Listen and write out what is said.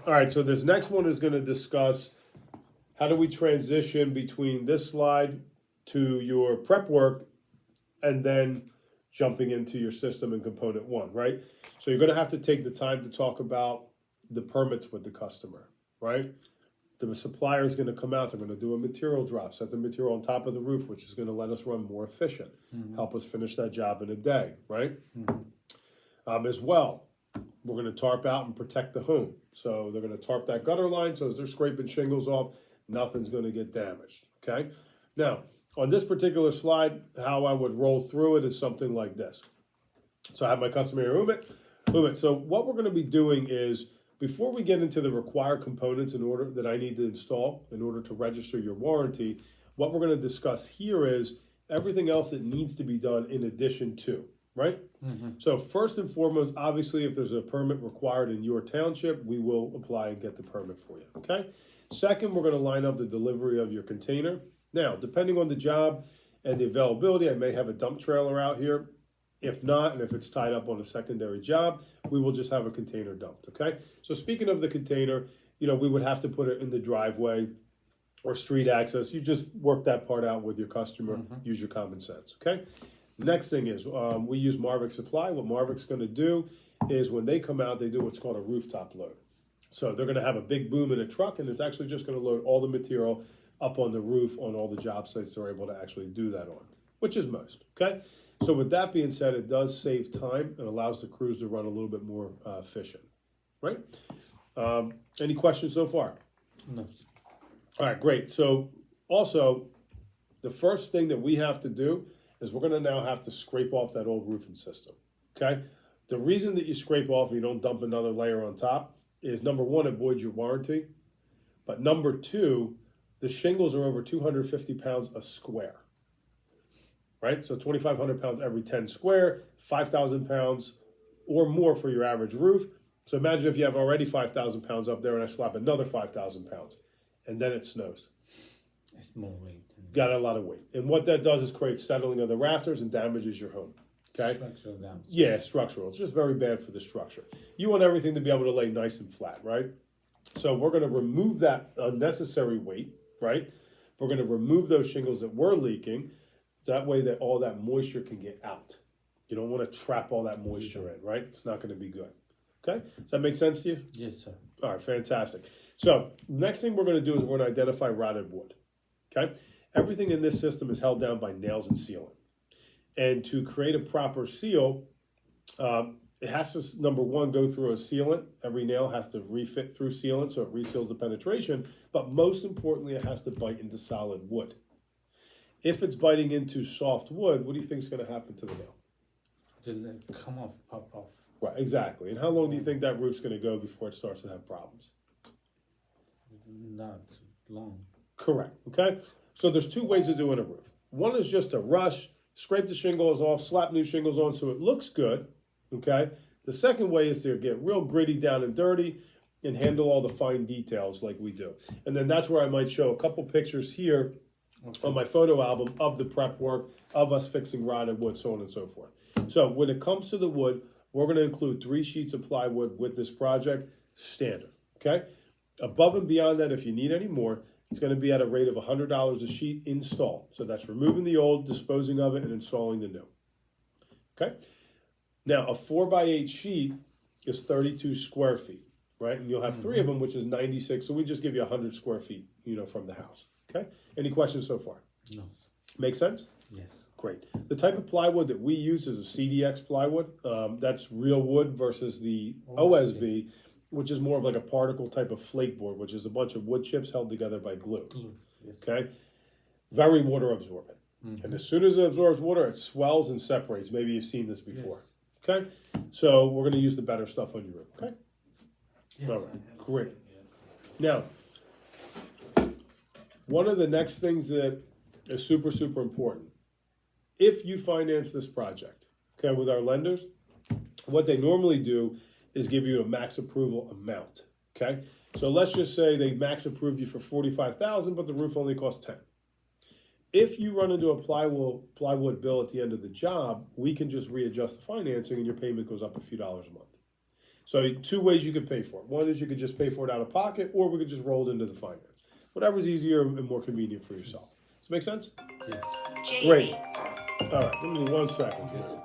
All right, so this next one is going to discuss how do we transition between this slide to your prep work and then jumping into your system in component one, right? So you're going to have to take the time to talk about the permits with the customer, right? The supplier is going to come out, they're going to do a material drop, set the material on top of the roof, which is going to let us run more efficient, help us finish that job in a day, right? As well, we're going to tarp out and protect the home. So they're going to tarp that gutter line, so as they're scraping shingles off, nothing's going to get damaged, okay? Now, on this particular slide, how I would roll through it is something like this. So I have my customer here, Umit. So what we're going to be doing is, before we get into the required components in order that I need to install in order to register your warranty, what we're going to discuss here is everything else that needs to be done in addition to, right? So first and foremost, obviously, if there's a permit required in your township, we will apply and get the permit for you, okay? Second, we're going to line up the delivery of your container. Now, depending on the job and the availability, I may have a dump trailer out here. If not, and if it's tied up on a secondary job, we will just have a container dumped, okay? So speaking of the container, we would have to put it in the driveway or street access. You just work that part out with your customer, use your common sense, okay? Next thing is, we use Marvick Supply. What Marvick's gonna do is when they come out, they do what's called a rooftop load. So they're gonna have a big boom in a truck, and it's actually just gonna load all the material up on the roof on all the job sites they're able to actually do that on, which is most, okay? So with that being said, it does save time and allows the crews to run a little bit more efficient, right? Any questions so far? No. All right, great. So also, the first thing that we have to do is we're gonna now have to scrape off that old roofing system, okay? The reason that you scrape off and you don't dump another layer on top is, number one, it voids your warranty, but number two, the shingles are over 250 pounds a square, right? So 2,500 pounds every 10 square, 5,000 pounds or more for your average roof. So imagine if you have already 5,000 pounds up there and I slap another 5,000 pounds and then it snows. It's more weight. Got a lot of weight. And what that does is create settling of the rafters and damages your home, okay? Structural damage. Yeah, structural. It's just very bad for the structure. You want everything to be able to lay nice and flat, right? So we're gonna remove that unnecessary weight, right? We're gonna remove those shingles that were leaking. That way that all that moisture can get out. You don't want to trap all that moisture in, right? It's not going to be good. Okay? Does that make sense to you? Yes, sir. All right, fantastic. So next thing we're going to do is we're going to identify rotted wood. Okay? Everything in this system is held down by nails and sealant. And to create a proper seal, it has to, number one, go through a sealant. Every nail has to refit through sealant so it reseals the penetration. But most importantly, it has to bite into solid wood. If it's biting into soft wood, what do you think is going to happen to the nail? It'll come off, pop off. Right, exactly. And how long do you think that roof's going to go before it starts to have problems? Not long. Correct, okay? So there's two ways of doing a roof. One is just to rush, scrape the shingles off, slap new shingles on so it looks good, okay? The second way is to get real gritty down and dirty and handle all the fine details like we do. And then that's where I might show a couple pictures here on my photo album of the prep work, of us fixing rotted wood, so on and so forth. So when it comes to the wood, we're going to include 3 sheets of plywood with this project, standard, okay? Above and beyond that, if you need any more, it's going to be at a rate of $100 a sheet installed. So that's removing the old, disposing of it, and installing the new, okay? Now, a 4x8 sheet is 32 square feet, right? And you'll have 3 of them, which is 96, so we just give you 100 square feet, from the house. Okay. Any questions so far? No. Make sense? Yes. Great. The type of plywood that we use is a CDX plywood. That's real wood versus the OSB, which is more of like a particle type of flake board, which is a bunch of wood chips held together by glue. Yes. Okay. Very water absorbent. And as soon as it absorbs water, it swells and separates. Maybe you've seen this before. Yes. Okay. So we're going to use the better stuff on your roof. Okay. Yes. All right. Great. Now, one of the next things that is super, super important, if you finance this project, okay, with our lenders, what they normally do is give you a max approval amount, okay? So let's just say they max approved you for $45,000, but the roof only costs $10,000. If you run into a plywood bill at the end of the job, we can just readjust the financing and your payment goes up a few dollars a month. So two ways you could pay for it. One is you could just pay for it out of pocket, or we could just roll it into the finance. Whatever's easier and more convenient for yourself. Does that make sense? Yes. Great. All right, give me 1 second. Yes.